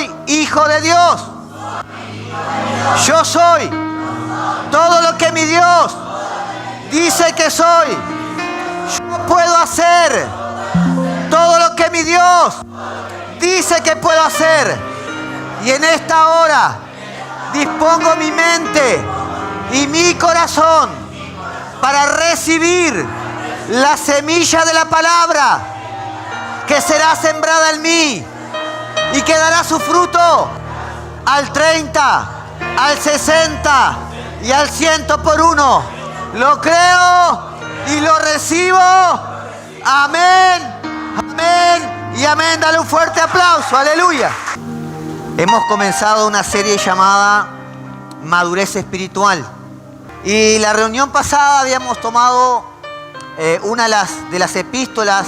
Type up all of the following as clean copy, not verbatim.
soy hijo de Dios. Yo soy todo lo que mi Dios dice que soy. Yo puedo hacer todo lo que mi Dios dice que puedo hacer. Y en esta hora dispongo mi mente y mi corazón para recibir la semilla de la palabra que será sembrada en mí y que dará su fruto al 30, al 60 y al 100 por uno. Lo creo y lo recibo. Amén, amén y amén. Dale un fuerte aplauso. Aleluya. Hemos comenzado una serie llamada Madurez Espiritual. Y la reunión pasada habíamos tomado una de las epístolas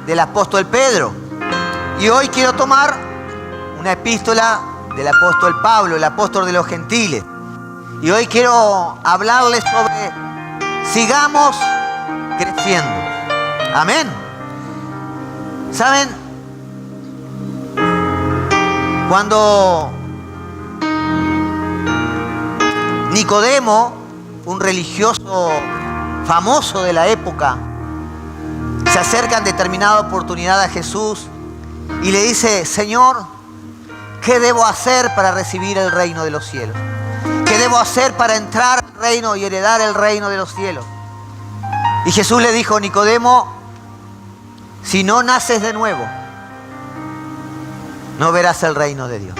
del apóstol Pedro. Y hoy quiero tomar una epístola del apóstol Pablo, el apóstol de los gentiles. Y hoy quiero hablarles sobre sigamos creciendo. Amén. ¿Saben? Cuando Nicodemo, un religioso famoso de la época, se acerca en determinada oportunidad a Jesús y le dice: Señor, ¿qué debo hacer para recibir el reino de los cielos? ¿Qué debo hacer para entrar al reino y heredar el reino de los cielos? Y Jesús le dijo: Nicodemo, si no naces de nuevo, no verás el reino de Dios.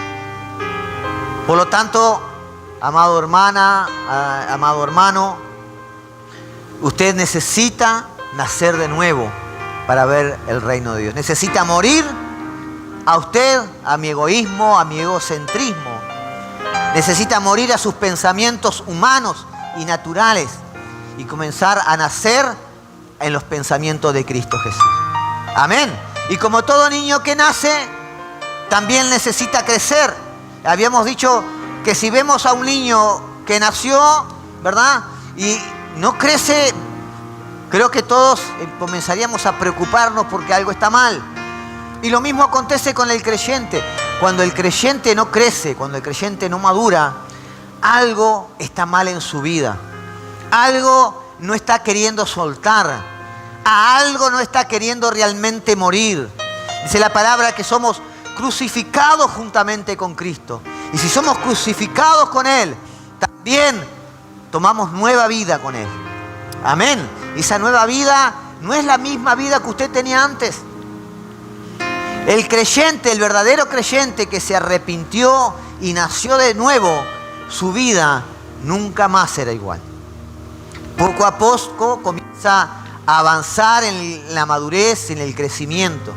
Por lo tanto, amado hermana, amado hermano, usted necesita nacer de nuevo para ver el reino de Dios. Necesita morir a usted, a mi egoísmo, a mi egocentrismo. Necesita morir a sus pensamientos humanos y naturales y comenzar a nacer en los pensamientos de Cristo Jesús. Amén. Y como todo niño que nace, también necesita crecer. Habíamos dicho que si vemos a un niño que nació, ¿verdad?, y no crece, creo que todos comenzaríamos a preocuparnos porque algo está mal. Y lo mismo acontece con el creyente. Cuando el creyente no crece, cuando el creyente no madura, algo está mal en su vida. Algo no está queriendo soltar. A algo no está queriendo realmente morir. Dice la palabra que somos crucificados juntamente con Cristo. Y si somos crucificados con Él, también tomamos nueva vida con Él. Amén. Y esa nueva vida no es la misma vida que usted tenía antes. El creyente, el verdadero creyente que se arrepintió y nació de nuevo, su vida nunca más será igual. Poco a poco comienza a avanzar en la madurez, en el crecimiento.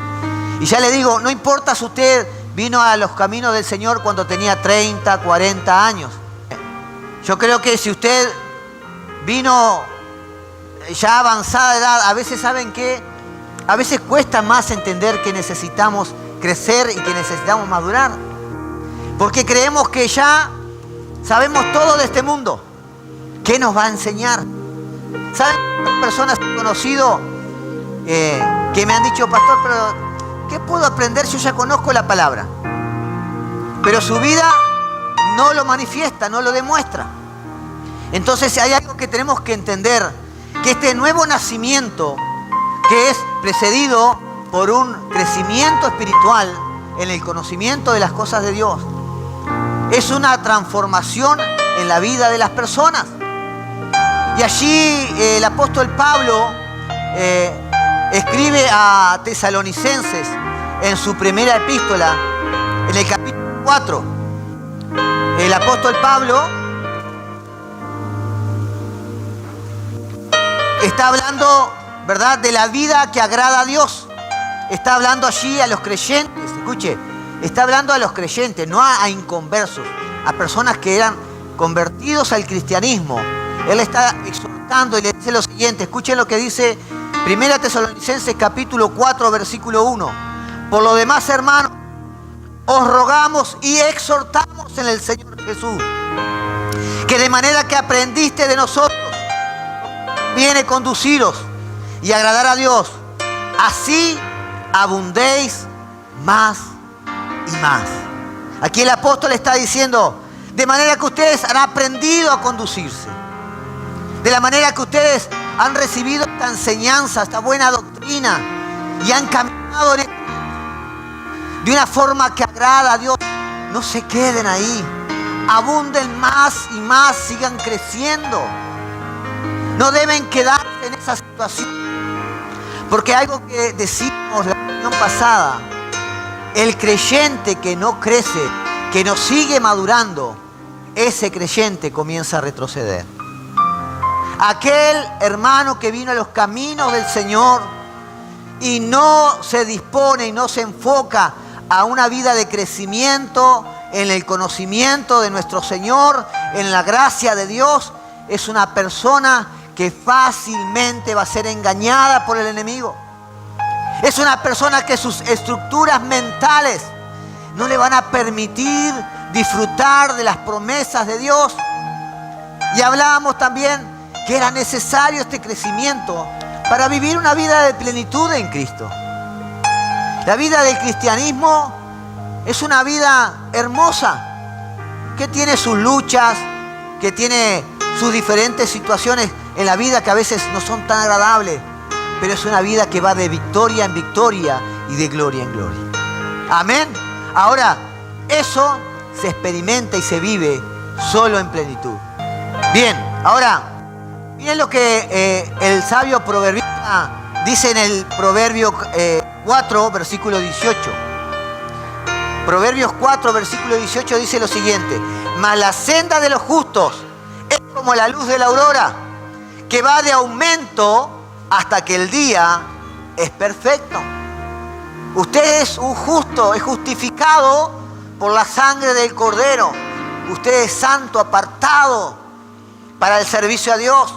Y ya le digo, no importa si usted vino a los caminos del Señor cuando tenía 30, 40 años. Yo creo que si usted vino ya avanzada edad, a veces, ¿saben qué? A veces cuesta más entender que necesitamos crecer y que necesitamos madurar. Porque creemos que ya sabemos todo de este mundo. ¿Qué nos va a enseñar? ¿Saben cuántas personas he conocido que me han dicho: pastor, pero ¿qué puedo aprender si yo ya conozco la palabra? Pero su vida no lo manifiesta, no lo demuestra. Entonces hay algo que tenemos que entender, que este nuevo nacimiento, que es precedido por un crecimiento espiritual en el conocimiento de las cosas de Dios, es una transformación en la vida de las personas. Y allí el apóstol Pablo escribe a Tesalonicenses en su primera epístola, en el capítulo 4. El apóstol Pablo está hablando, ¿verdad?, de la vida que agrada a Dios. Está hablando allí a los creyentes, escuche, está hablando a los creyentes, no a inconversos, a personas que eran convertidos al cristianismo. Él está exhortando y le dice lo siguiente, escuchen lo que dice 1 Tesalonicenses capítulo 4, versículo 1. Por lo demás, hermanos, os rogamos y exhortamos en el Señor Jesús, que de manera que aprendiste de nosotros, viene conduciros y agradar a Dios, así abundéis más y más. Aquí el apóstol está diciendo, de manera que ustedes han aprendido a conducirse. De la manera que ustedes han recibido esta enseñanza, esta buena doctrina, y han caminado en de una forma que agrada a Dios. No se queden ahí. Abunden más y más, sigan creciendo. No deben quedarse en esa situación. Porque algo que decimos la reunión pasada, el creyente que no crece, que no sigue madurando, ese creyente comienza a retroceder. Aquel hermano que vino a los caminos del Señor y no se dispone y no se enfoca a una vida de crecimiento en el conocimiento de nuestro Señor, en la gracia de Dios, es una persona que fácilmente va a ser engañada por el enemigo. Es una persona que sus estructuras mentales no le van a permitir disfrutar de las promesas de Dios. Y hablábamos también que era necesario este crecimiento para vivir una vida de plenitud en Cristo. La vida del cristianismo es una vida hermosa, que tiene sus luchas, que tiene sus diferentes situaciones en la vida que a veces no son tan agradables, pero es una vida que va de victoria en victoria y de gloria en gloria. Amén. Ahora, eso se experimenta y se vive solo en plenitud. Bien, ahora, miren lo que el sabio proverbista dice en el Proverbio 4, versículo 18. Proverbios 4, versículo 18 dice lo siguiente: mas la senda de los justos es como la luz de la aurora, que va de aumento hasta que el día es perfecto. Usted es un justo, es justificado por la sangre del Cordero. Usted es santo, apartado para el servicio a Dios,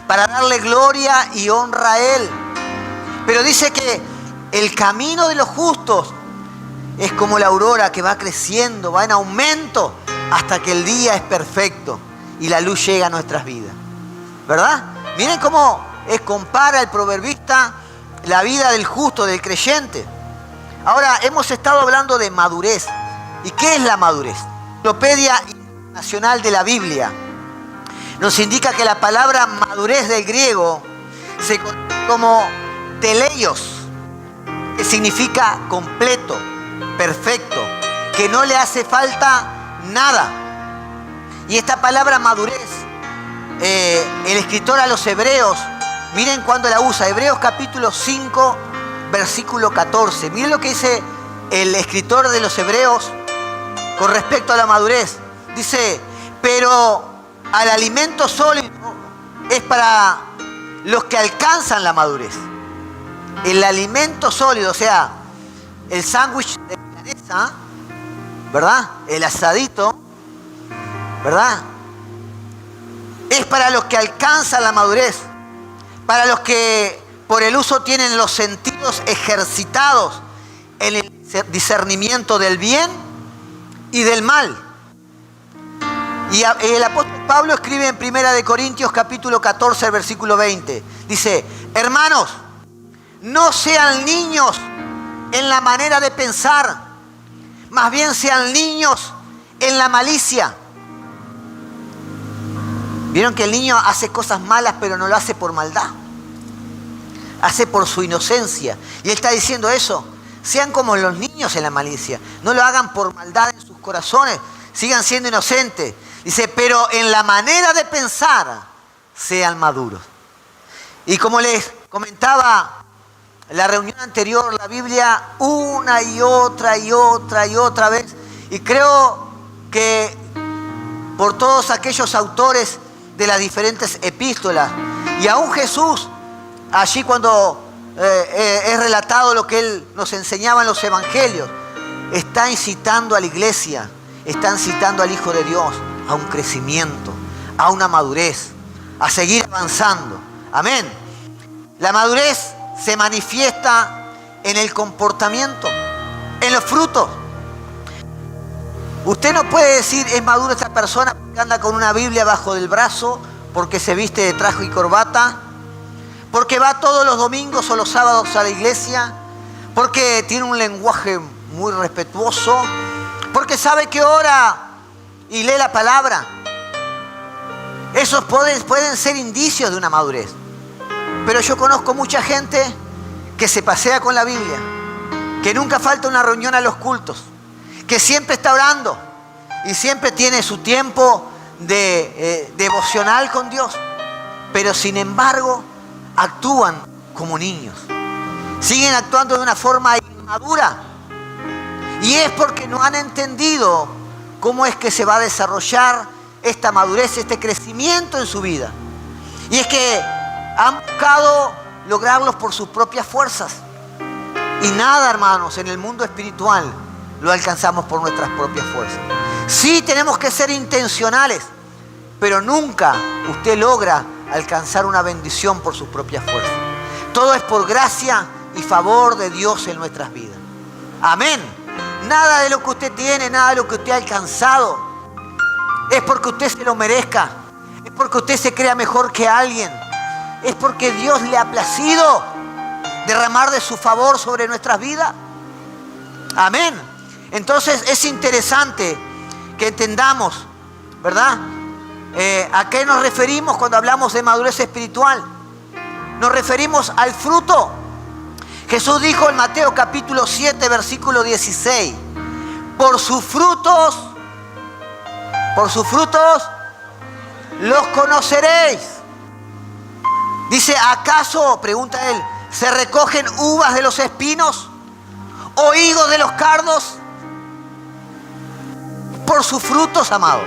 para darle gloria y honra a Él. Pero dice que el camino de los justos es como la aurora que va creciendo, va en aumento hasta que el día es perfecto y la luz llega a nuestras vidas. ¿Verdad? Miren cómo compara el proverbista la vida del justo, del creyente. Ahora, hemos estado hablando de madurez. ¿Y qué es la madurez? La Enciclopedia Internacional de la Biblia nos indica que la palabra madurez del griego se conoce como teleios, que significa completo, perfecto, que no le hace falta nada. Y esta palabra madurez, el escritor a los Hebreos, miren cuándo la usa. Hebreos capítulo 5, versículo 14. Miren lo que dice el escritor de los Hebreos con respecto a la madurez. Dice, pero al alimento sólido es para los que alcanzan la madurez. El alimento sólido, o sea, el sándwich de milanesa, ¿verdad? El asadito, ¿verdad? Es para los que alcanzan la madurez, para los que por el uso tienen los sentidos ejercitados en el discernimiento del bien y del mal. Y el apóstol Pablo escribe en 1 Corintios capítulo 14, versículo 20. Dice, hermanos, no sean niños en la manera de pensar, más bien sean niños en la malicia. Vieron que el niño hace cosas malas, pero no lo hace por maldad. Hace por su inocencia. Y él está diciendo eso. Sean como los niños en la malicia. No lo hagan por maldad en sus corazones. Sigan siendo inocentes. Dice, pero en la manera de pensar, sean maduros. Y como les comentaba en la reunión anterior, la Biblia una y otra vez. Y creo que por todos aquellos autores de las diferentes epístolas, y aún Jesús, allí cuando es relatado lo que Él nos enseñaba en los evangelios, está incitando a la iglesia, está incitando al Hijo de Dios a un crecimiento, a una madurez, a seguir avanzando. Amén. La madurez se manifiesta en el comportamiento, en los frutos. Usted no puede decir es maduro esta persona porque anda con una Biblia bajo del brazo, porque se viste de traje y corbata, porque va todos los domingos o los sábados a la iglesia, porque tiene un lenguaje muy respetuoso, porque sabe que ora y lee la palabra. Esos pueden ser indicios de una madurez. Pero yo conozco mucha gente que se pasea con la Biblia, que nunca falta una reunión a los cultos, que siempre está orando y siempre tiene su tiempo devocional con Dios, pero sin embargo actúan como niños, siguen actuando de una forma inmadura, y es porque no han entendido cómo es que se va a desarrollar esta madurez, este crecimiento en su vida. Y es que han buscado lograrlos por sus propias fuerzas, y nada, hermanos, en el mundo espiritual lo alcanzamos por nuestras propias fuerzas. Sí, tenemos que ser intencionales, pero nunca usted logra alcanzar una bendición por sus propias fuerzas. Todo es por gracia y favor de Dios en nuestras vidas. Amén. Nada de lo que usted tiene, nada de lo que usted ha alcanzado es porque usted se lo merezca, es porque usted se crea mejor que alguien, es porque Dios le ha placido derramar de su favor sobre nuestras vidas. Amén. Entonces es interesante que entendamos, ¿verdad? ¿A qué nos referimos cuando hablamos de madurez espiritual? Nos referimos al fruto. Jesús dijo en Mateo capítulo 7, versículo 16, por sus frutos los conoceréis. Dice, ¿acaso, pregunta él, se recogen uvas de los espinos o higos de los cardos? Por sus frutos, amado.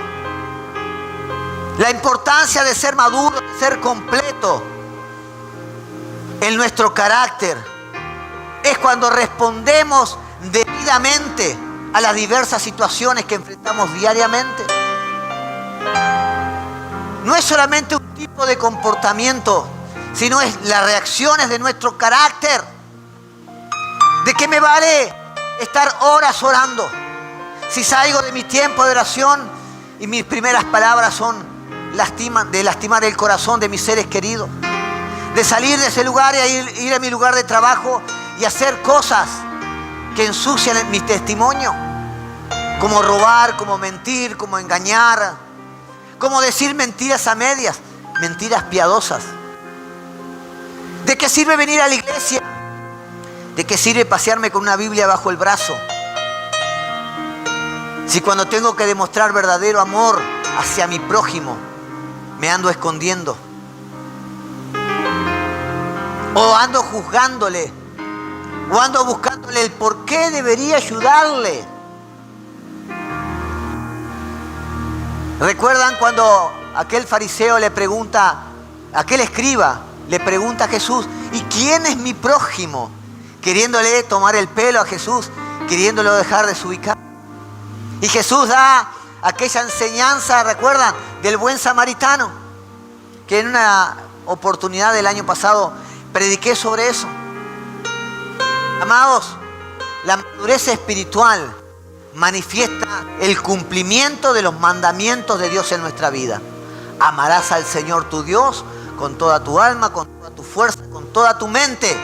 La importancia de ser maduro, de ser completo en nuestro carácter, es cuando respondemos debidamente a las diversas situaciones que enfrentamos diariamente. No es solamente un tipo de comportamiento, sino es las reacciones de nuestro carácter. ¿De qué me vale estar horas orando si salgo de mi tiempo de oración y mis primeras palabras son de lastimar el corazón de mis seres queridos? De salir de ese lugar y ir a mi lugar de trabajo y hacer cosas que ensucian mi testimonio, como robar, como mentir, como engañar, como decir mentiras a medias, mentiras piadosas. ¿De qué sirve venir a la iglesia? ¿De qué sirve pasearme con una Biblia bajo el brazo? Si cuando tengo que demostrar verdadero amor hacia mi prójimo, me ando escondiendo. O ando juzgándole. O ando buscándole el por qué debería ayudarle. ¿Recuerdan cuando aquel fariseo le pregunta, aquel escriba le pregunta a Jesús, ¿y quién es mi prójimo? Queriéndole tomar el pelo a Jesús, queriéndolo dejar desubicar. Y Jesús da aquella enseñanza, ¿recuerdan? Del buen samaritano, que en una oportunidad del año pasado prediqué sobre eso. Amados, la madurez espiritual manifiesta el cumplimiento de los mandamientos de Dios en nuestra vida. Amarás al Señor tu Dios con toda tu alma, con toda tu fuerza, con toda tu mente.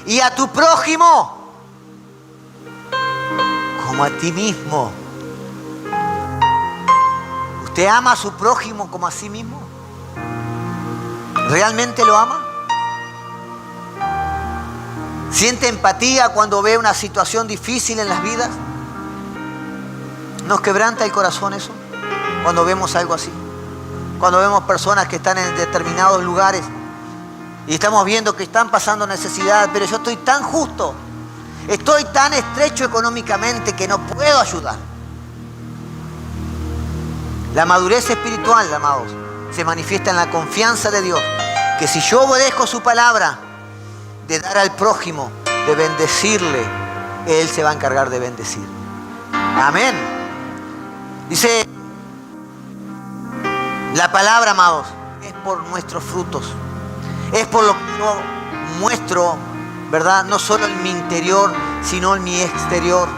Y a tu prójimo como a ti mismo. ¿Usted ama a su prójimo como a sí mismo? ¿Realmente lo ama? ¿Siente empatía cuando ve una situación difícil en las vidas? ¿Nos quebranta el corazón eso? Cuando vemos algo así. Cuando vemos personas que están en determinados lugares y estamos viendo que están pasando necesidad, pero yo estoy tan justo, estoy tan estrecho económicamente que no puedo ayudar. La madurez espiritual, amados, se manifiesta en la confianza de Dios, que si yo obedezco su palabra de dar al prójimo, de bendecirle, Él se va a encargar de bendecir. Amén. Dice la palabra, amados, es por nuestros frutos. Es por lo que yo muestro, ¿verdad? No solo en mi interior, sino en mi exterior.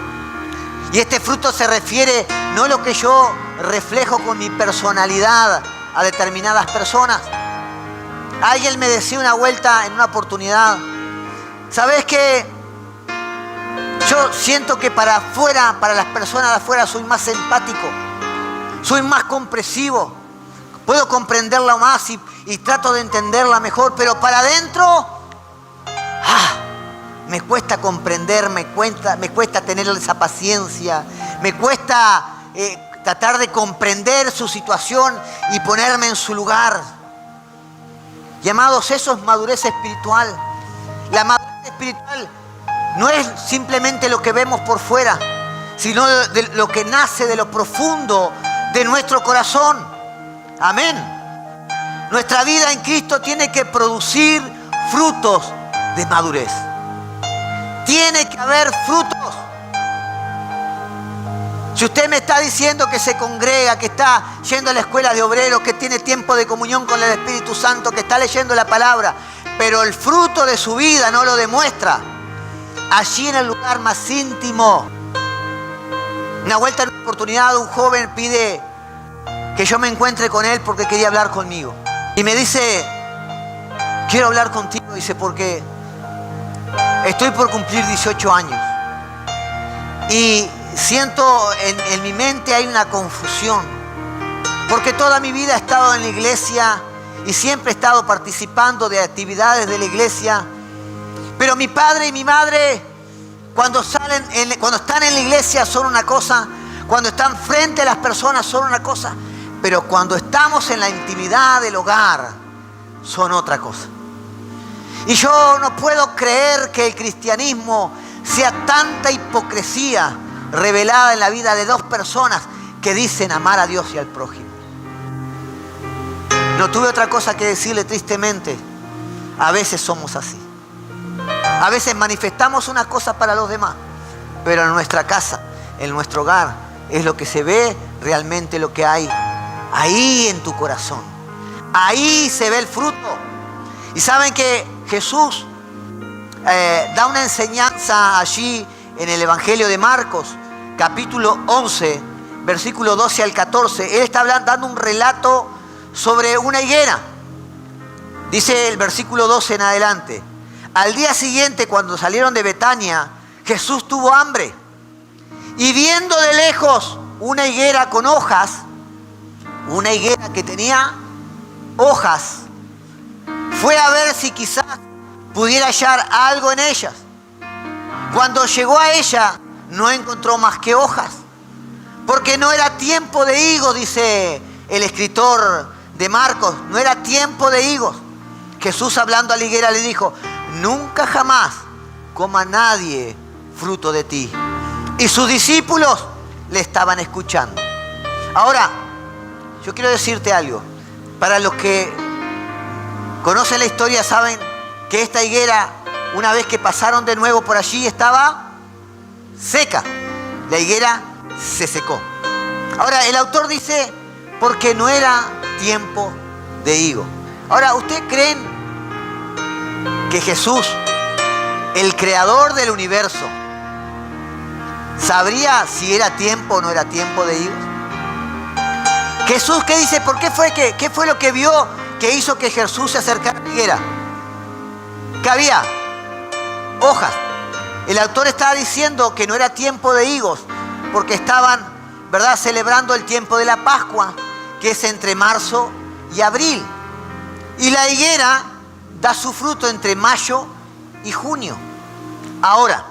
Y este fruto se refiere no a lo que yo reflejo con mi personalidad a determinadas personas. Alguien me decía una vuelta en una oportunidad, ¿sabes qué? Yo siento que para afuera, para las personas de afuera, soy más empático, soy más comprensivo, puedo comprenderla más y trato de entenderla mejor, pero para adentro, me cuesta comprender, me cuesta tener esa paciencia, me cuesta tratar de comprender su situación y ponerme en su lugar. Y amados, eso es madurez espiritual. La madurez espiritual no es simplemente lo que vemos por fuera, sino de lo que nace de lo profundo de nuestro corazón. Amén. Nuestra vida en Cristo tiene que producir frutos de madurez. Tiene que haber frutos. Si usted me está diciendo que se congrega, que está yendo a la escuela de obreros, que tiene tiempo de comunión con el Espíritu Santo, que está leyendo la palabra, pero el fruto de su vida no lo demuestra, allí en el lugar más íntimo. Una vuelta en una oportunidad, un joven pide que yo me encuentre con él porque quería hablar conmigo. Y me dice, quiero hablar contigo, dice, porque estoy por cumplir 18 años. Y siento en mi mente hay una confusión. Porque toda mi vida he estado en la iglesia y siempre he estado participando de actividades de la iglesia. Pero mi padre y mi madre, cuando están en la iglesia son una cosa, cuando están frente a las personas son una cosa, pero cuando estamos en la intimidad del hogar son otra cosa. Y yo no puedo creer que el cristianismo sea tanta hipocresía revelada en la vida de dos personas que dicen amar a Dios y al prójimo. No tuve otra cosa que decirle tristemente. A veces somos así. A veces manifestamos una cosa para los demás, pero en nuestra casa, en nuestro hogar, es lo que se ve realmente lo que hay ahí en tu corazón. Ahí se ve el fruto. Y saben que Jesús da una enseñanza allí en el Evangelio de Marcos, capítulo 11, versículo 12 al 14. Él está dando un relato sobre una higuera. Dice el versículo 12 en adelante. Al día siguiente, cuando salieron de Betania, Jesús tuvo hambre. Y viendo de lejos una higuera con hojas, una higuera que tenía hojas, fue a ver si quizás pudiera hallar algo en ellas. Cuando llegó a ella, no encontró más que hojas, porque no era tiempo de higos, dice el escritor de Marcos, no era tiempo de higos. Jesús, hablando a la higuera, le dijo, nunca jamás coma nadie fruto de ti. Y sus discípulos le estaban escuchando. Ahora, yo quiero decirte algo. Para los que conocen la historia, saben que esta higuera, una vez que pasaron de nuevo por allí, estaba seca. La higuera se secó. Ahora, el autor dice, porque no era tiempo de higo. Ahora, ¿ustedes creen que Jesús, el creador del universo, sabría si era tiempo o no era tiempo de higos? Jesús, ¿qué dice? ¿Qué fue lo que vio que hizo que Jesús se acercara a la higuera? Que había hojas. El autor estaba diciendo que no era tiempo de higos, porque estaban, ¿verdad?, celebrando el tiempo de la Pascua, que es entre marzo y abril. Y la higuera da su fruto entre mayo y junio. Ahora,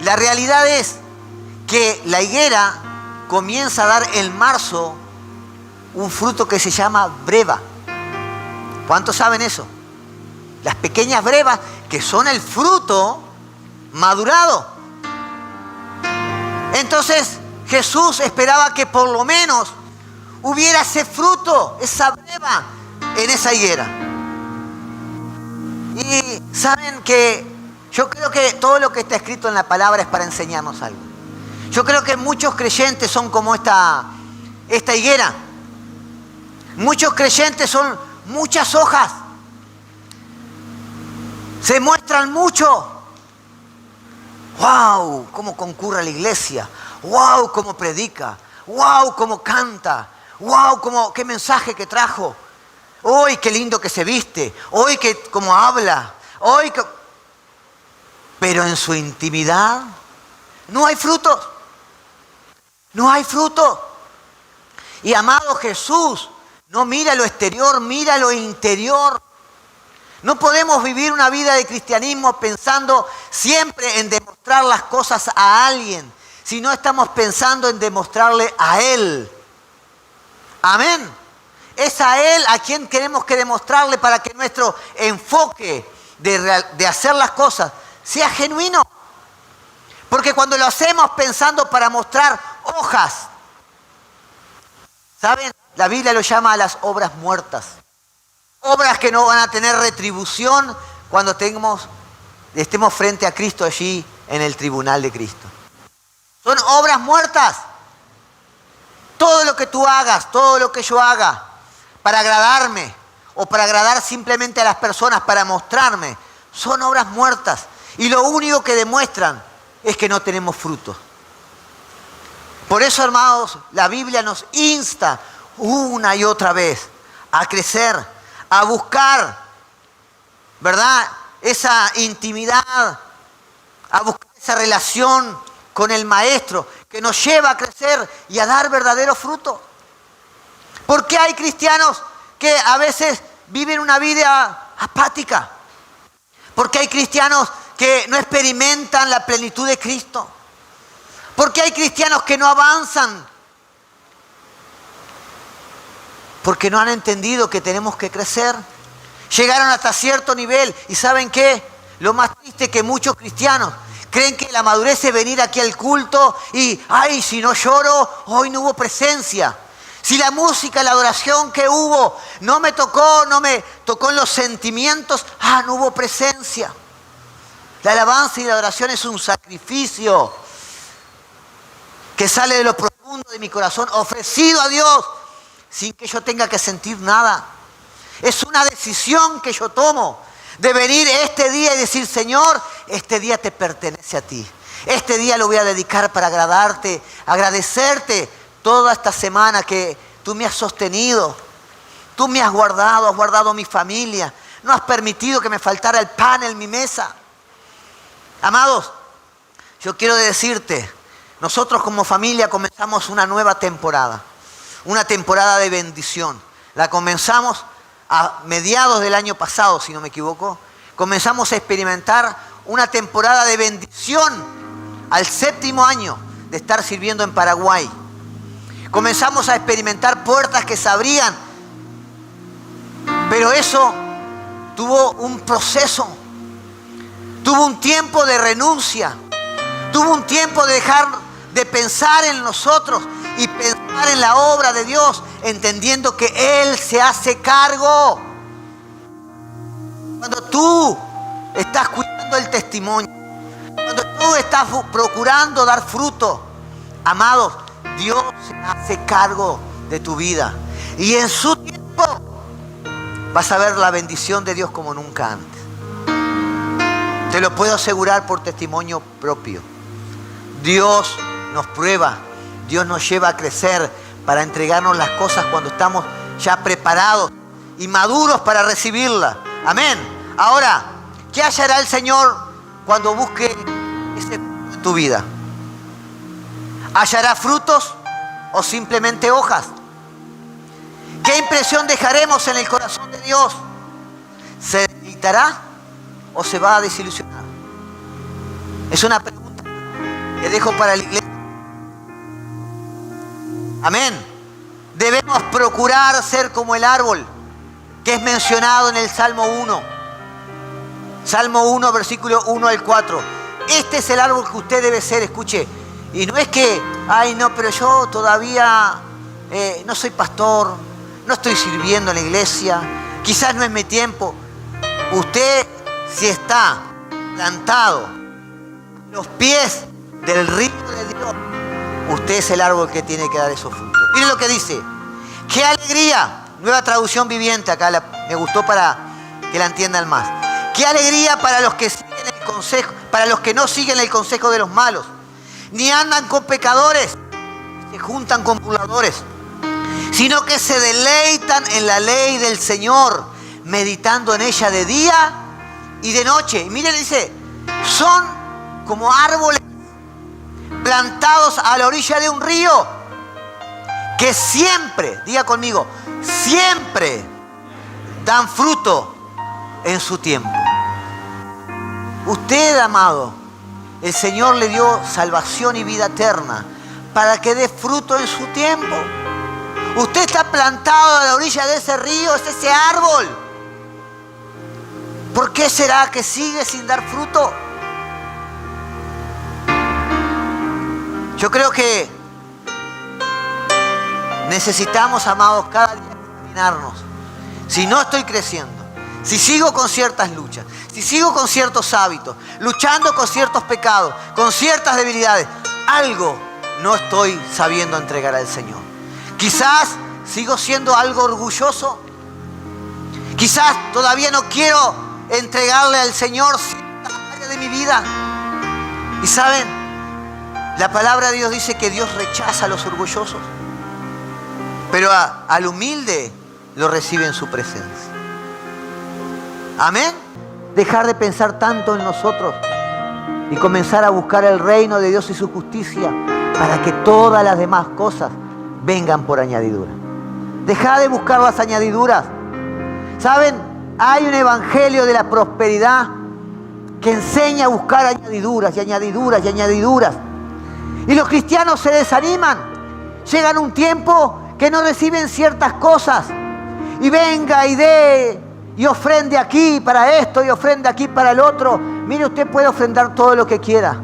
la realidad es que la higuera comienza a dar en marzo un fruto que se llama breva. ¿Cuántos saben eso? Las pequeñas brevas que son el fruto madurado. Entonces Jesús esperaba que por lo menos hubiera ese fruto, esa breva en esa higuera. Y saben que yo creo que todo lo que está escrito en la palabra es para enseñarnos algo. Yo creo que muchos creyentes son como esta higuera. Muchos creyentes son muchas hojas. Se muestran mucho. ¡Wow! Cómo concurre a la iglesia. ¡Wow! Cómo predica. ¡Wow! Cómo canta. ¡Wow! Qué mensaje que trajo. ¡Uy! Qué lindo que se viste. ¡Uy! Cómo habla. ¡Uy! Pero en su intimidad, No hay frutos. No hay fruto. Y amado, Jesús no mira lo exterior, mira lo interior. No podemos vivir una vida de cristianismo pensando siempre en demostrar las cosas a alguien, si no estamos pensando en demostrarle a Él. Amén. Es a Él a quien tenemos que demostrarle para que nuestro enfoque de hacer las cosas sea genuino. Porque cuando lo hacemos pensando para mostrar hojas, ¿saben? La Biblia lo llama a las obras muertas. Obras que no van a tener retribución cuando estemos frente a Cristo allí en el tribunal de Cristo. Son obras muertas. Todo lo que tú hagas, todo lo que yo haga, para agradarme o para agradar simplemente a las personas, para mostrarme, son obras muertas. Y lo único que demuestran es que no tenemos fruto. Por eso, hermanos, la Biblia nos insta una y otra vez a crecer, a buscar, ¿verdad? Esa intimidad, a buscar esa relación con el Maestro que nos lleva a crecer y a dar verdadero fruto. ¿Por qué hay cristianos que a veces viven una vida apática? ¿Por qué hay cristianos que no experimentan la plenitud de Cristo? ¿Por qué hay cristianos que no avanzan? Porque no han entendido que tenemos que crecer. Llegaron hasta cierto nivel y ¿saben qué? Lo más triste es que muchos cristianos creen que la madurez es venir aquí al culto y, ay, si no lloro, hoy no hubo presencia. Si la música, la adoración que hubo no me tocó en los sentimientos, no hubo presencia. La alabanza y la adoración es un sacrificio que sale de lo profundo de mi corazón, ofrecido a Dios, sin que yo tenga que sentir nada. Es una decisión que yo tomo de venir este día y decir, Señor, este día te pertenece a ti. Este día lo voy a dedicar para agradarte, agradecerte toda esta semana que tú me has sostenido. Tú me has guardado mi familia. No has permitido que me faltara el pan en mi mesa. Amados, yo quiero decirte, nosotros como familia comenzamos una nueva temporada. Una temporada de bendición. La comenzamos a mediados del año pasado, si no me equivoco. Comenzamos a experimentar una temporada de bendición al 7º año de estar sirviendo en Paraguay. Comenzamos a experimentar puertas que se abrían. Pero eso tuvo un proceso. Tuvo un tiempo de renuncia. Tuvo un tiempo de dejar de pensar en nosotros y pensar en la obra de Dios, entendiendo que Él se hace cargo. Cuando tú estás cuidando el testimonio, cuando tú estás procurando dar fruto, amados, Dios se hace cargo de tu vida. Y en su tiempo vas a ver la bendición de Dios como nunca antes. Te lo puedo asegurar por testimonio propio. Dios nos prueba. Dios nos lleva a crecer para entregarnos las cosas cuando estamos ya preparados y maduros para recibirlas. Amén. Ahora, ¿qué hallará el Señor cuando busque ese fruto en tu vida? ¿Hallará frutos o simplemente hojas? ¿Qué impresión dejaremos en el corazón de Dios? ¿Se deleitará o se va a desilusionar? Es una pregunta que dejo para la iglesia. Amén. Debemos procurar ser como el árbol que es mencionado en el Salmo 1. Salmo 1, versículo 1 al 4. Este es el árbol que usted debe ser, escuche. Y no es que, ay no, pero yo todavía no soy pastor, no estoy sirviendo en la iglesia, quizás no es mi tiempo. Usted, si está plantado en los pies del río de Dios, usted es el árbol que tiene que dar esos frutos. Miren lo que dice. ¡Qué alegría! Nueva traducción viviente, acá me gustó para que la entiendan más. ¡Qué alegría para los que siguen el consejo, para los que no siguen el consejo de los malos, ni andan con pecadores, se juntan con burladores, sino que se deleitan en la ley del Señor, meditando en ella de día y de noche. Y miren, dice, son como árboles plantados a la orilla de un río, que siempre, diga conmigo, siempre dan fruto en su tiempo. Usted, amado, el Señor le dio salvación y vida eterna para que dé fruto en su tiempo. Usted está plantado a la orilla de ese río, es ese árbol. ¿Por qué será que sigue sin dar fruto? Yo creo que necesitamos, amados, cada día examinarnos. Si no estoy creciendo, si sigo con ciertas luchas, si sigo con ciertos hábitos, luchando con ciertos pecados, con ciertas debilidades, algo no estoy sabiendo entregar al Señor. Quizás sigo siendo algo orgulloso. Quizás todavía no quiero entregarle al Señor ciertas áreas de mi vida. Y saben, la palabra de Dios dice que Dios rechaza a los orgullosos, pero al humilde lo recibe en su presencia. Amén. Dejar de pensar tanto en nosotros y comenzar a buscar el reino de Dios y su justicia para que todas las demás cosas vengan por añadidura. Dejar de buscar las añadiduras. ¿Saben? Hay un evangelio de la prosperidad que enseña a buscar añadiduras y añadiduras y añadiduras. Y los cristianos se desaniman. Llegan un tiempo que no reciben ciertas cosas. Y venga y dé y ofrende aquí para esto y ofrende aquí para el otro. Mire, usted puede ofrendar todo lo que quiera,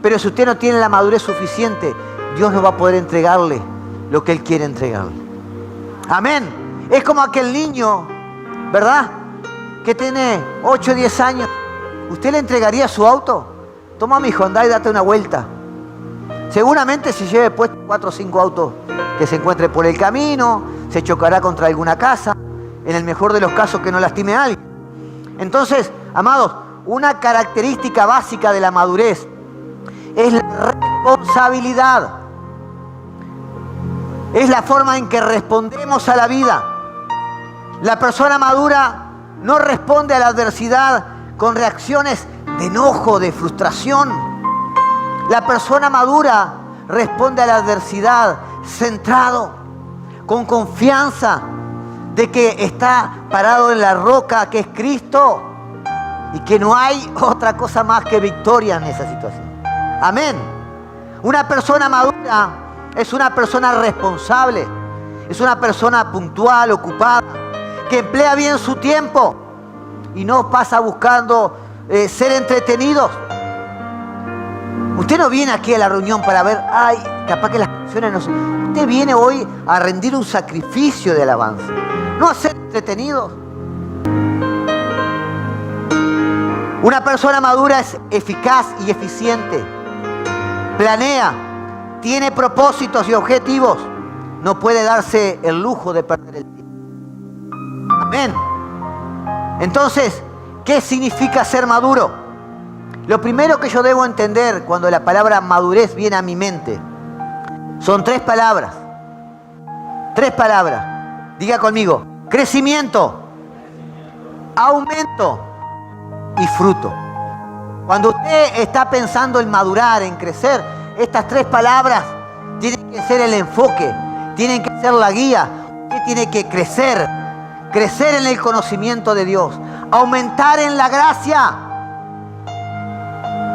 pero si usted no tiene la madurez suficiente, Dios no va a poder entregarle lo que Él quiere entregarle. Amén. Es como aquel niño, ¿verdad?, que tiene 8 o 10 años. ¿Usted le entregaría su auto? Toma mi Hyundai y date una vuelta. Seguramente se lleve puesto 4 o 5 autos que se encuentre por el camino, se chocará contra alguna casa, en el mejor de los casos que no lastime a alguien. Entonces, amados, una característica básica de la madurez es la responsabilidad. Es la forma en que respondemos a la vida. La persona madura no responde a la adversidad con reacciones de enojo, de frustración. La persona madura responde a la adversidad centrado, con confianza de que está parado en la roca que es Cristo y que no hay otra cosa más que victoria en esa situación. Amén. Una persona madura es una persona responsable, es una persona puntual, ocupada, que emplea bien su tiempo y no pasa buscando ser entretenidos. Usted no viene aquí a la reunión para ver, ay, capaz que las canciones no son. Usted viene hoy a rendir un sacrificio de alabanza, no a ser entretenidos. Una persona madura es eficaz y eficiente. Planea, tiene propósitos y objetivos. No puede darse el lujo de perder el tiempo. Amén. Entonces, ¿qué significa ser maduro? Lo primero que yo debo entender cuando la palabra madurez viene a mi mente son 3 palabras. 3 palabras. Diga conmigo: crecimiento, aumento y fruto. Cuando usted está pensando en madurar, en crecer, estas 3 palabras tienen que ser el enfoque, tienen que ser la guía. Usted tiene que crecer, crecer en el conocimiento de Dios, aumentar en la gracia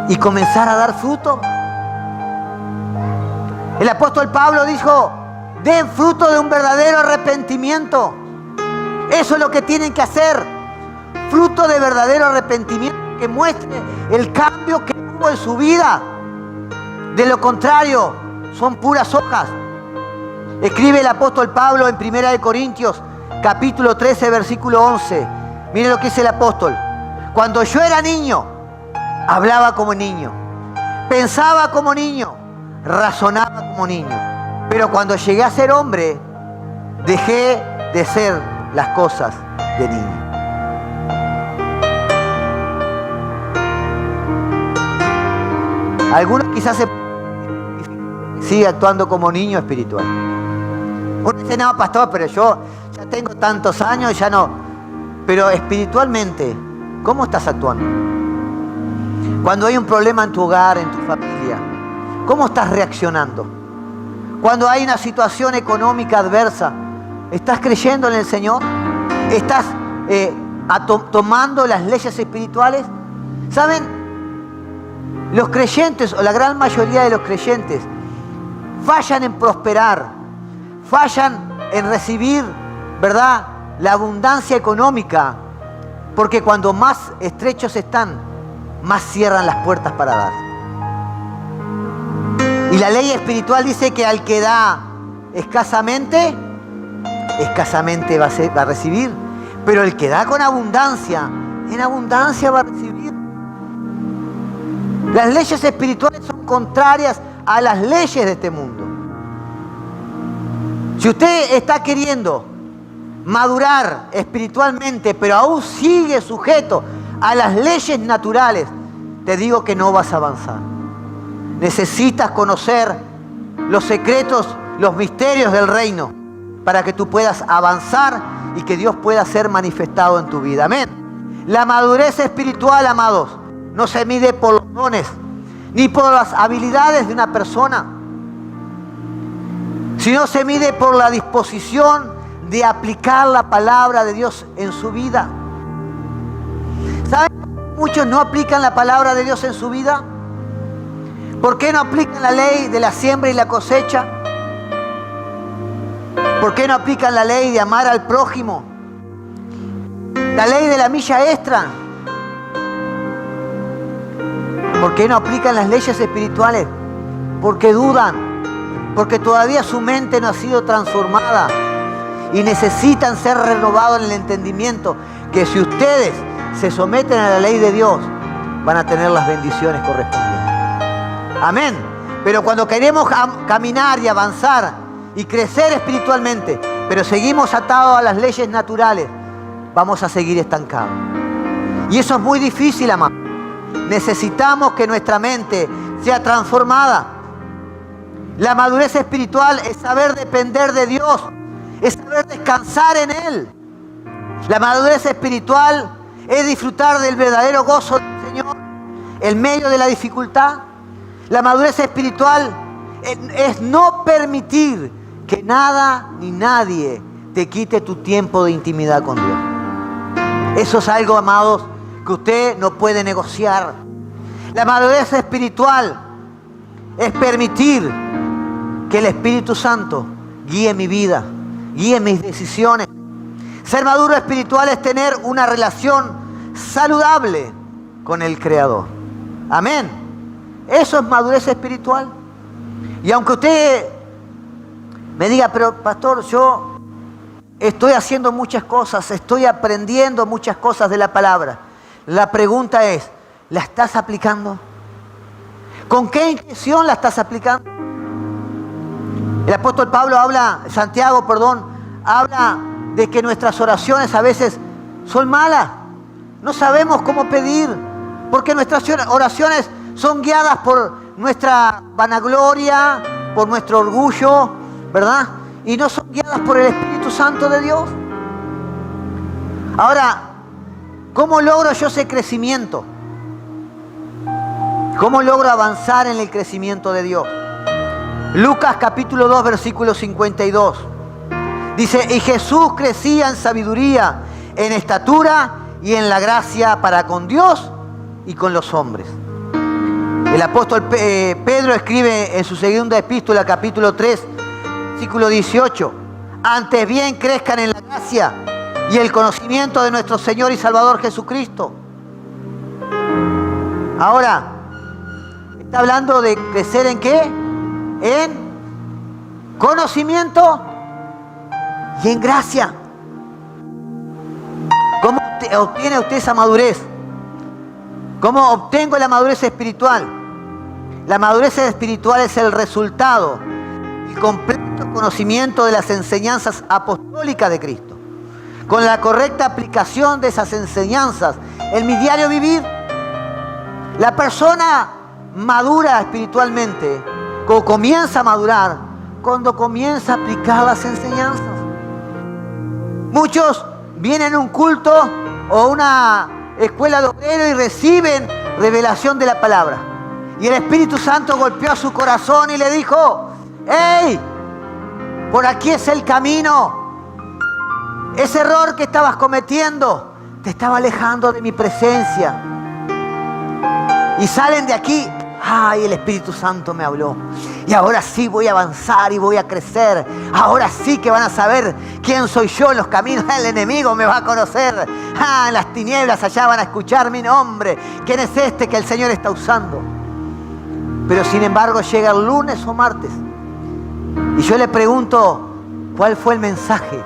y comenzar a dar fruto. El apóstol Pablo dijo: den fruto de un verdadero arrepentimiento. Eso es lo que tienen que hacer. Fruto de verdadero arrepentimiento que muestre el cambio que hubo en su vida. De lo contrario, son puras hojas. Escribe el apóstol Pablo en 1 Corintios, capítulo 13, versículo 11. Mire lo que dice el apóstol: cuando yo era niño, hablaba como niño, pensaba como niño, razonaba como niño. Pero cuando llegué a ser hombre, dejé de ser las cosas de niño. Algunos quizás sigue actuando como niño espiritual. Uno dice: no, pastor, pero yo ya tengo tantos años, ya no. Pero espiritualmente, ¿cómo estás actuando? Cuando hay un problema en tu hogar, en tu familia, ¿Cómo estás reaccionando? Cuando hay una situación económica adversa, ¿estás creyendo en el Señor? ¿Estás tomando las leyes espirituales? ¿Saben? Los creyentes, o la gran mayoría de los creyentes, fallan en prosperar, fallan en recibir, ¿verdad?, la abundancia económica, porque cuando más estrechos están, más cierran las puertas para dar. Y la ley espiritual dice que al que da escasamente, escasamente va a recibir. Pero el que da con abundancia, en abundancia va a recibir. Las leyes espirituales son contrarias a las leyes de este mundo. Si usted está queriendo madurar espiritualmente, pero aún sigue sujeto a las leyes naturales, te digo que no vas a avanzar. Necesitas conocer los secretos, los misterios del reino, para que tú puedas avanzar y que Dios pueda ser manifestado en tu vida. Amén. La madurez espiritual, amados, no se mide por los dones, ni por las habilidades de una persona, sino se mide por la disposición de aplicar la palabra de Dios en su vida. ¿Saben? Muchos no aplican la palabra de Dios en su vida. ¿Por qué no aplican la ley de la siembra y la cosecha? ¿Por qué no aplican la ley de amar al prójimo? La ley de la milla extra. ¿Por qué no aplican las leyes espirituales? Porque dudan, porque todavía su mente no ha sido transformada y necesitan ser renovados en el entendimiento, que si ustedes se someten a la ley de Dios, van a tener las bendiciones correspondientes. Amén. Pero cuando queremos caminar y avanzar y crecer espiritualmente, pero seguimos atados a las leyes naturales, vamos a seguir estancados. Y eso es muy difícil, amado. Necesitamos que nuestra mente sea transformada. La madurez espiritual es saber depender de Dios, es saber descansar en Él. La madurez espiritual es disfrutar del verdadero gozo del Señor en medio de la dificultad. La madurez espiritual es no permitir que nada ni nadie te quite tu tiempo de intimidad con Dios. Eso es algo, amados, que usted no puede negociar. La madurez espiritual es permitir que el Espíritu Santo guíe mi vida, guíe mis decisiones. Ser maduro espiritual es tener una relación saludable con el Creador. Amén. Eso es madurez espiritual. Y aunque usted me diga, pero pastor, yo estoy haciendo muchas cosas, estoy aprendiendo muchas cosas de la palabra. La pregunta es, ¿la estás aplicando? ¿Con qué intención la estás aplicando? El apóstol Pablo habla de que nuestras oraciones a veces son malas. No sabemos cómo pedir, porque nuestras oraciones son guiadas por nuestra vanagloria, por nuestro orgullo, ¿verdad? Y no son guiadas por el Espíritu Santo de Dios. Ahora, ¿cómo logro yo ese crecimiento? ¿Cómo logro avanzar en el crecimiento de Dios? Lucas capítulo 2, versículo 52. Dice, y Jesús crecía en sabiduría, en estatura y en la gracia para con Dios y con los hombres. El apóstol Pedro escribe en su segunda epístola, capítulo 3, versículo 18. Antes bien crezcan en la gracia y el conocimiento de nuestro Señor y Salvador Jesucristo. Ahora, está hablando de crecer ¿en qué? En conocimiento y en gracia. ¿Cómo obtiene usted esa madurez? ¿Cómo obtengo la madurez espiritual? La madurez espiritual es el resultado del completo conocimiento de las enseñanzas apostólicas de Cristo. Con la correcta aplicación de esas enseñanzas en mi diario vivir, la persona madura espiritualmente, cuando comienza a madurar, cuando comienza a aplicar las enseñanzas. Muchos vienen a un culto o una escuela de obrero y reciben revelación de la palabra. Y el Espíritu Santo golpeó su corazón y le dijo: ¡Hey! Por aquí es el camino. Ese error que estabas cometiendo te estaba alejando de mi presencia. Y salen de aquí. ¡Ay! El Espíritu Santo me habló. Y ahora sí voy a avanzar y voy a crecer. Ahora sí que van a saber quién soy yo en los caminos. El enemigo me va a conocer. En las tinieblas allá van a escuchar mi nombre. ¿Quién es este que el Señor está usando? Pero sin embargo llega el lunes o martes. Y yo le pregunto, ¿cuál fue el mensaje?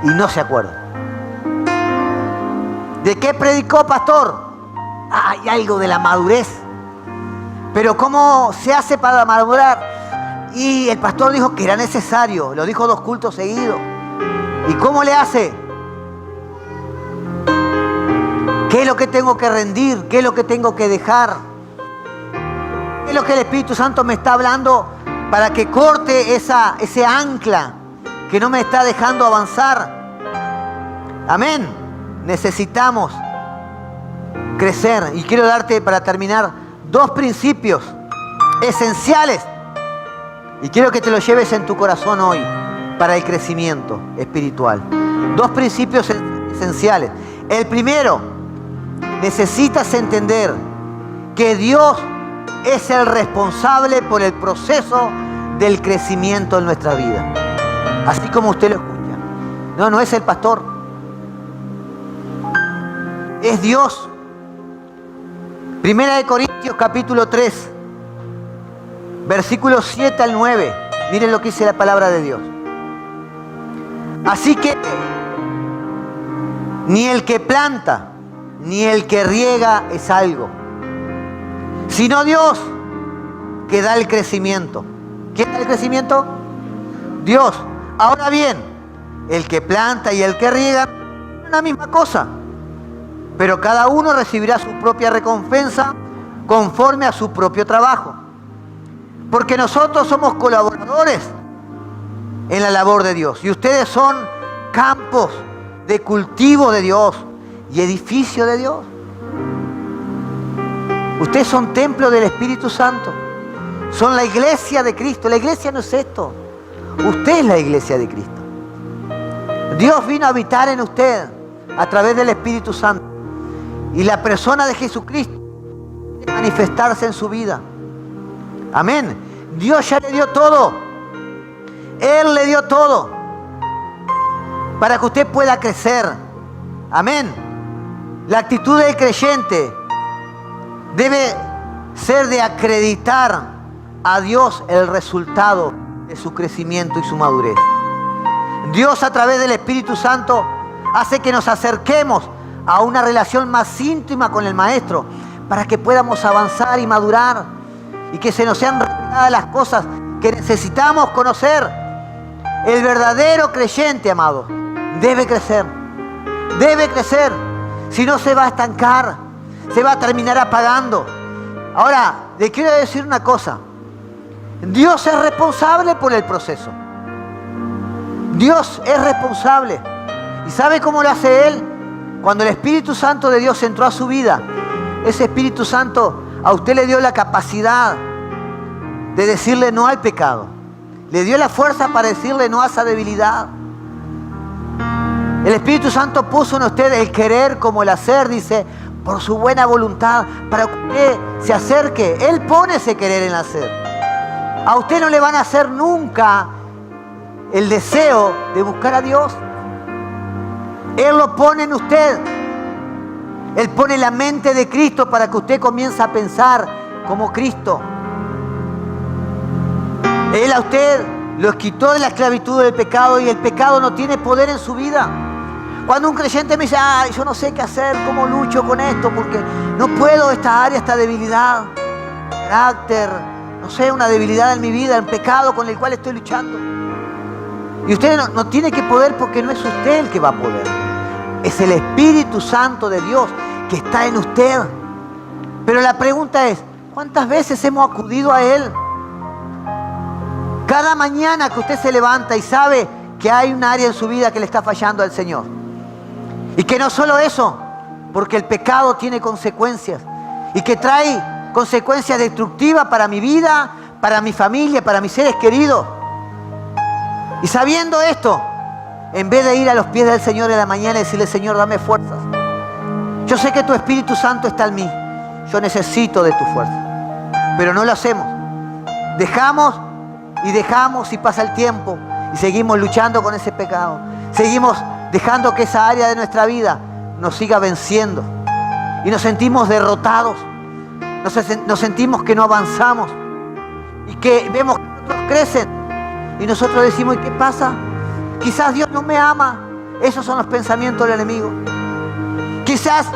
Y no se acuerda. ¿De qué predicó, pastor? Hay algo de la madurez. Pero ¿cómo se hace para madurar? Y el pastor dijo que era necesario. Lo dijo 2 cultos seguidos. ¿Y cómo le hace? ¿Qué es lo que tengo que rendir? ¿Qué es lo que tengo que dejar? ¿Qué es lo que el Espíritu Santo me está hablando para que corte ese ancla que no me está dejando avanzar? Amén. Necesitamos crecer. Y quiero darte, para terminar, 2 principios esenciales. Y quiero que te los lleves en tu corazón hoy para el crecimiento espiritual. 2 principios esenciales. El primero, necesitas entender que Dios es el responsable por el proceso del crecimiento en nuestra vida. Así como usted lo escucha. No es el pastor. Es Dios. 1 Corintios capítulo 3, versículos 7 al 9. Miren lo que dice la palabra de Dios. Así que ni el que planta, ni el que riega es algo, sino Dios que da el crecimiento. ¿Quién da el crecimiento? Dios. Ahora bien, el que planta y el que riega es la misma cosa, pero cada uno recibirá su propia recompensa conforme a su propio trabajo. Porque nosotros somos colaboradores en la labor de Dios. Y ustedes son campos de cultivo de Dios y edificio de Dios. Ustedes son templo del Espíritu Santo. Son la iglesia de Cristo. La iglesia no es esto. Usted es la iglesia de Cristo. Dios vino a habitar en usted a través del Espíritu Santo. Y la persona de Jesucristo debe manifestarse en su vida. Amén. Dios ya le dio todo. Él le dio todo para que usted pueda crecer. Amén. La actitud del creyente debe ser de acreditar a Dios el resultado de su crecimiento y su madurez. Dios, a través del Espíritu Santo, hace que nos acerquemos a una relación más íntima con el Maestro para que podamos avanzar y madurar y que se nos sean reveladas las cosas que necesitamos conocer. El verdadero creyente, amado, debe crecer. Debe crecer. Si no, se va a estancar. Se va a terminar apagando. Ahora, le quiero decir una cosa. Dios es responsable por el proceso. Dios es responsable. ¿Y sabe cómo lo hace Él? Cuando el Espíritu Santo de Dios entró a su vida, ese Espíritu Santo a usted le dio la capacidad de decirle no al pecado. Le dio la fuerza para decirle no a esa debilidad. El Espíritu Santo puso en usted el querer como el hacer, dice, por su buena voluntad, para que usted se acerque. Él pone ese querer en el hacer. A usted no le van a hacer nunca el deseo de buscar a Dios. Él lo pone en usted. Él pone la mente de Cristo para que usted comience a pensar como Cristo. Él a usted lo quitó de la esclavitud del pecado y el pecado no tiene poder en su vida. Cuando un creyente me dice, yo no sé qué hacer, cómo lucho con esto, porque no puedo, esta área, esta debilidad, carácter, no sé, una debilidad en mi vida, el pecado con el cual estoy luchando. Y usted no tiene que poder porque no es usted el que va a poder. Es el Espíritu Santo de Dios que está en usted. Pero la pregunta es, ¿cuántas veces hemos acudido a Él? Cada mañana que usted se levanta y sabe que hay un área en su vida que le está fallando al Señor. Y que no solo eso, porque el pecado tiene consecuencias. Y que trae consecuencias destructivas para mi vida, para mi familia, para mis seres queridos. Y sabiendo esto, en vez de ir a los pies del Señor en la mañana y decirle, Señor, dame fuerzas. Yo sé que tu Espíritu Santo está en mí. Yo necesito de tu fuerza. Pero no lo hacemos. Dejamos y pasa el tiempo y seguimos luchando con ese pecado. Seguimos dejando que esa área de nuestra vida nos siga venciendo. Y nos sentimos derrotados. Nos sentimos que no avanzamos. Y que vemos que otros crecen. Y nosotros decimos, ¿y qué pasa? Quizás Dios no me ama. Esos son los pensamientos del enemigo. Quizás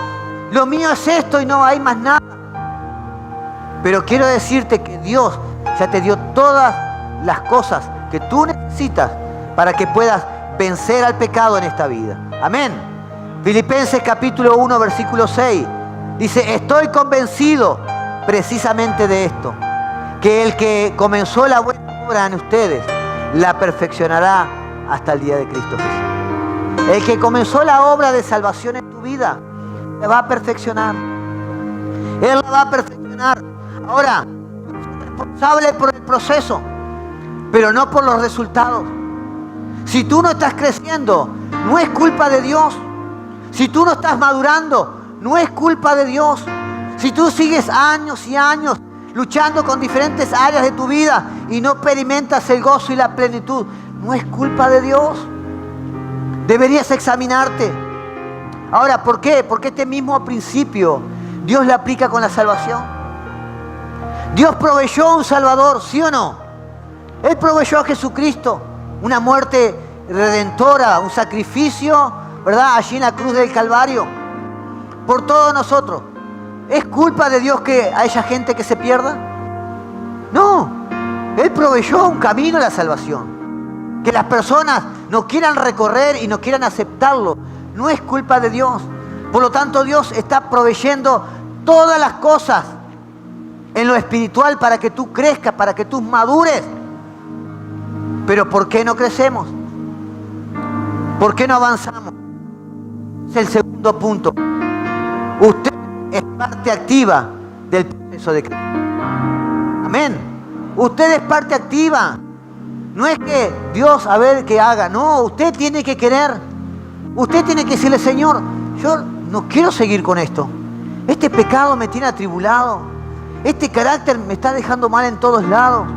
lo mío es esto y no hay más nada. Pero quiero decirte que Dios ya te dio todas las cosas que tú necesitas para que puedas vencer al pecado en esta vida. Amén. Filipenses capítulo 1, versículo 6. Dice, estoy convencido precisamente de esto, que el que comenzó la buena obra en ustedes, la perfeccionará hasta el día de Cristo Jesús. El que comenzó la obra de salvación en tu vida, la va a perfeccionar. Él la va a perfeccionar. Ahora, tú eres responsable por el proceso, pero no por los resultados. Si tú no estás creciendo, no es culpa de Dios. Si tú no estás madurando, no es culpa de Dios. Si tú sigues años y años luchando con diferentes áreas de tu vida y no experimentas el gozo y la plenitud, no es culpa de Dios. Deberías examinarte. Ahora, ¿por qué? Porque este mismo principio Dios le aplica con la salvación. Dios proveyó un Salvador, ¿sí o no? Él proveyó a Jesucristo, una muerte redentora, un sacrificio, ¿verdad? Allí en la cruz del Calvario, por todos nosotros. ¿Es culpa de Dios que haya gente que se pierda? No, Él proveyó un camino a la salvación. Que las personas no quieran recorrer y no quieran aceptarlo, no es culpa de Dios. Por lo tanto, Dios está proveyendo todas las cosas en lo espiritual para que tú crezcas, para que tú madures. Pero ¿por qué no crecemos? ¿Por qué no avanzamos? Es el segundo punto. Usted es parte activa del proceso de Cristo. Amén. Usted es parte activa. No es que Dios a ver qué haga. No, usted tiene que querer. Usted tiene que decirle, Señor, yo no quiero seguir con esto. Este pecado me tiene atribulado. Este carácter me está dejando mal en todos lados.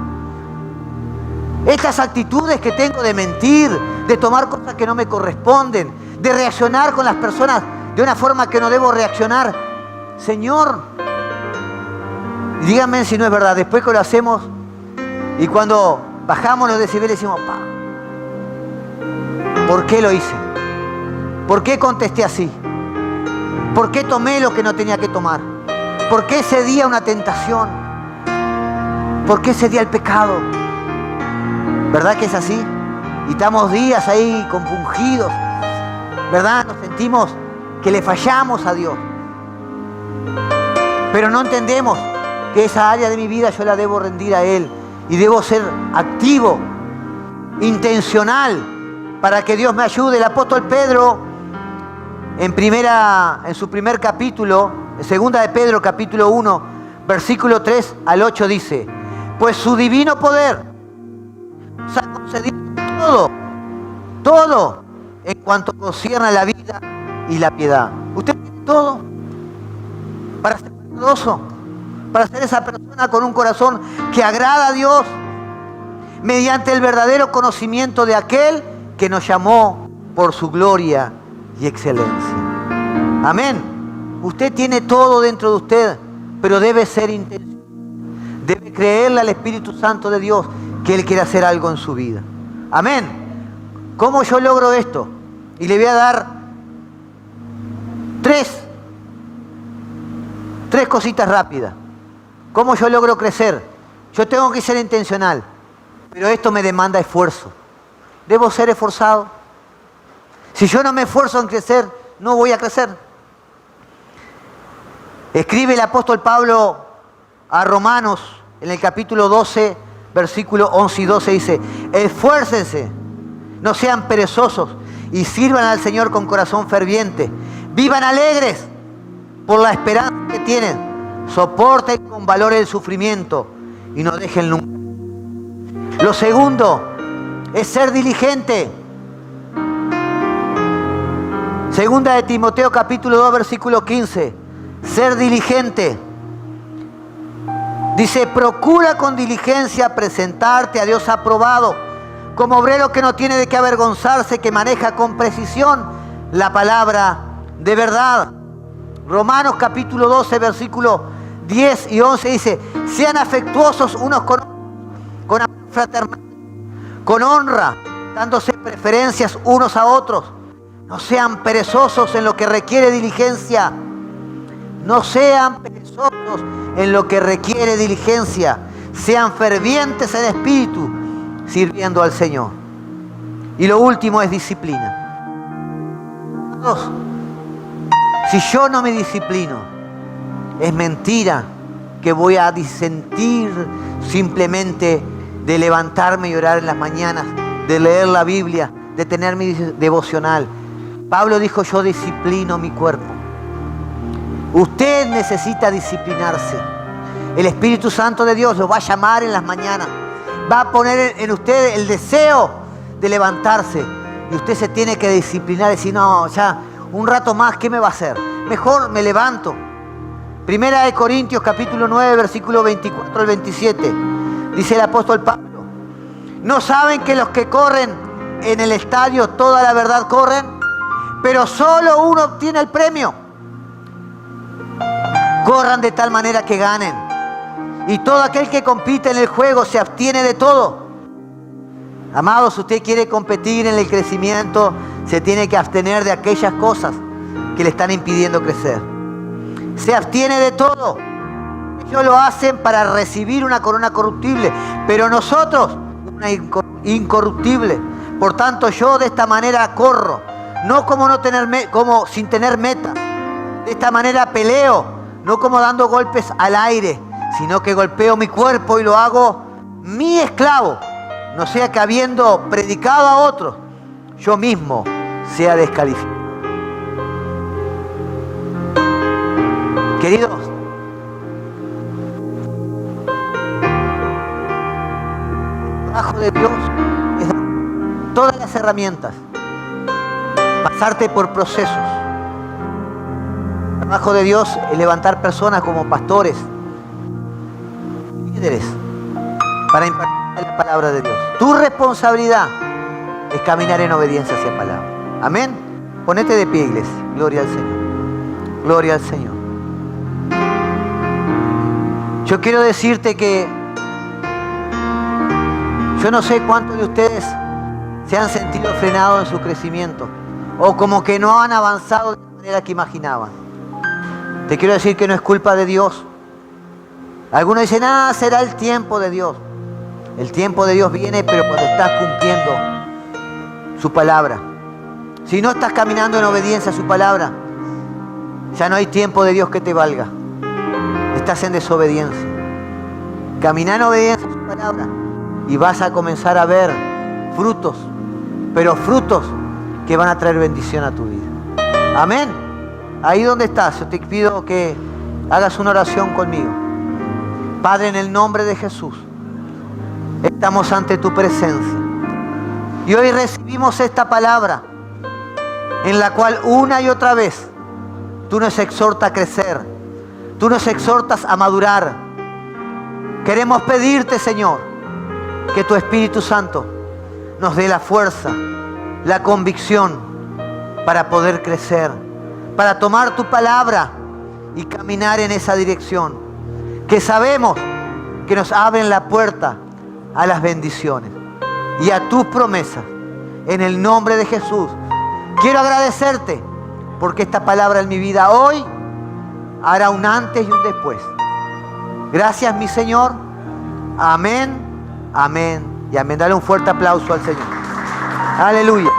Estas actitudes que tengo de mentir, de tomar cosas que no me corresponden, de reaccionar con las personas de una forma que no debo reaccionar. Señor, díganme si no es verdad. Después que lo hacemos y cuando bajamos los decibeles decimos, ¿por qué lo hice? ¿Por qué contesté así? ¿Por qué tomé lo que no tenía que tomar? ¿Por qué cedí a una tentación? ¿Por qué cedí al pecado? ¿Verdad que es así? Y estamos días ahí compungidos, ¿verdad? Nos sentimos que le fallamos a Dios. Pero no entendemos que esa área de mi vida yo la debo rendir a Él. Y debo ser activo, intencional, para que Dios me ayude. El apóstol Pedro, en su primer capítulo, en segunda de Pedro, capítulo 1, versículo 3 al 8 dice, pues su divino poder nos ha concedido todo en cuanto concierne a la vida y la piedad. Usted tiene todo para ser piadoso, para ser esa persona con un corazón que agrada a Dios, mediante el verdadero conocimiento de aquel que nos llamó por su gloria y excelencia. Amén. Usted tiene todo dentro de usted, pero debe ser intencional. Debe creerle al Espíritu Santo de Dios que Él quiere hacer algo en su vida. Amén. ¿Cómo yo logro esto? Y le voy a dar tres cositas rápidas. ¿Cómo yo logro crecer? Yo tengo que ser intencional, pero esto me demanda esfuerzo. Debo ser esforzado. Si yo no me esfuerzo en crecer, no voy a crecer. Escribe el apóstol Pablo a Romanos en el capítulo 12, versículos 11 y 12, dice, esfuércense, no sean perezosos y sirvan al Señor con corazón ferviente. Vivan alegres por la esperanza que tienen. Soporten con valor el sufrimiento y no dejen nunca. Lo segundo es ser diligente. Segunda de Timoteo capítulo 2 versículo 15. Ser diligente. Dice, procura con diligencia presentarte a Dios aprobado, como obrero que no tiene de qué avergonzarse, que maneja con precisión la palabra de verdad. Romanos capítulo 12 versículo 10 y 11 dice, sean afectuosos unos con amor fraternal, con honra, dándose preferencias unos a otros. No sean perezosos en lo que requiere diligencia. No sean perezosos en lo que requiere diligencia. Sean fervientes en espíritu, sirviendo al Señor. Y lo último es disciplina. Si yo no me disciplino, es mentira que voy a disentir simplemente de levantarme y orar en las mañanas, de leer la Biblia, de tener mi devocional. Pablo dijo, yo disciplino mi cuerpo. Usted necesita disciplinarse. El Espíritu Santo de Dios lo va a llamar en las mañanas. Va a poner en usted el deseo de levantarse. Y usted se tiene que disciplinar y decir, no, ya un rato más, ¿qué me va a hacer? Mejor me levanto. Primera de Corintios capítulo 9, versículo 24 al 27. Dice el apóstol Pablo, ¿no saben que los que corren en el estadio toda la verdad corren? Pero solo uno obtiene el premio. Corran de tal manera que ganen. Y todo aquel que compite en el juego se abstiene de todo. Amados, si usted quiere competir en el crecimiento, se tiene que abstener de aquellas cosas que le están impidiendo crecer. Se abstiene de todo. Ellos lo hacen para recibir una corona corruptible, pero nosotros una incorruptible. Por tanto, yo de esta manera corro. No como como sin tener meta. De esta manera peleo, no como dando golpes al aire, sino que golpeo mi cuerpo y lo hago mi esclavo. No sea que habiendo predicado a otros, yo mismo sea descalificado. Queridos, el trabajo de Dios es dar todas las herramientas. Pasarte por procesos. El trabajo de Dios es levantar personas como pastores, líderes, para impartir la palabra de Dios. Tu responsabilidad es caminar en obediencia hacia la palabra. Amén. Ponete de pie, iglesia. Gloria al Señor. Gloria al Señor. Yo quiero decirte que yo no sé cuántos de ustedes se han sentido frenados en su crecimiento, o como que no han avanzado de la manera que imaginaban. Te quiero decir que no es culpa de Dios. Algunos dicen, será el tiempo de Dios. El tiempo de Dios viene, pero cuando estás cumpliendo su palabra. Si no estás caminando en obediencia a su palabra, ya no hay tiempo de Dios que te valga. Estás en desobediencia. Camina en obediencia a su palabra y vas a comenzar a ver frutos, pero frutos que van a traer bendición a tu vida. Amén. Ahí donde estás, yo te pido que hagas una oración conmigo. Padre, en el nombre de Jesús, estamos ante tu presencia. Y hoy recibimos esta palabra en la cual una y otra vez tú nos exhortas a crecer. Tú nos exhortas a madurar. Queremos pedirte, Señor, que tu Espíritu Santo nos dé la fuerza, la convicción para poder crecer, para tomar tu palabra y caminar en esa dirección, que sabemos que nos abren la puerta a las bendiciones y a tus promesas. En el nombre de Jesús, quiero agradecerte porque esta palabra en mi vida hoy hará un antes y un después. Gracias, mi Señor. Amén, amén y amén. Dale un fuerte aplauso al Señor. Aleluya.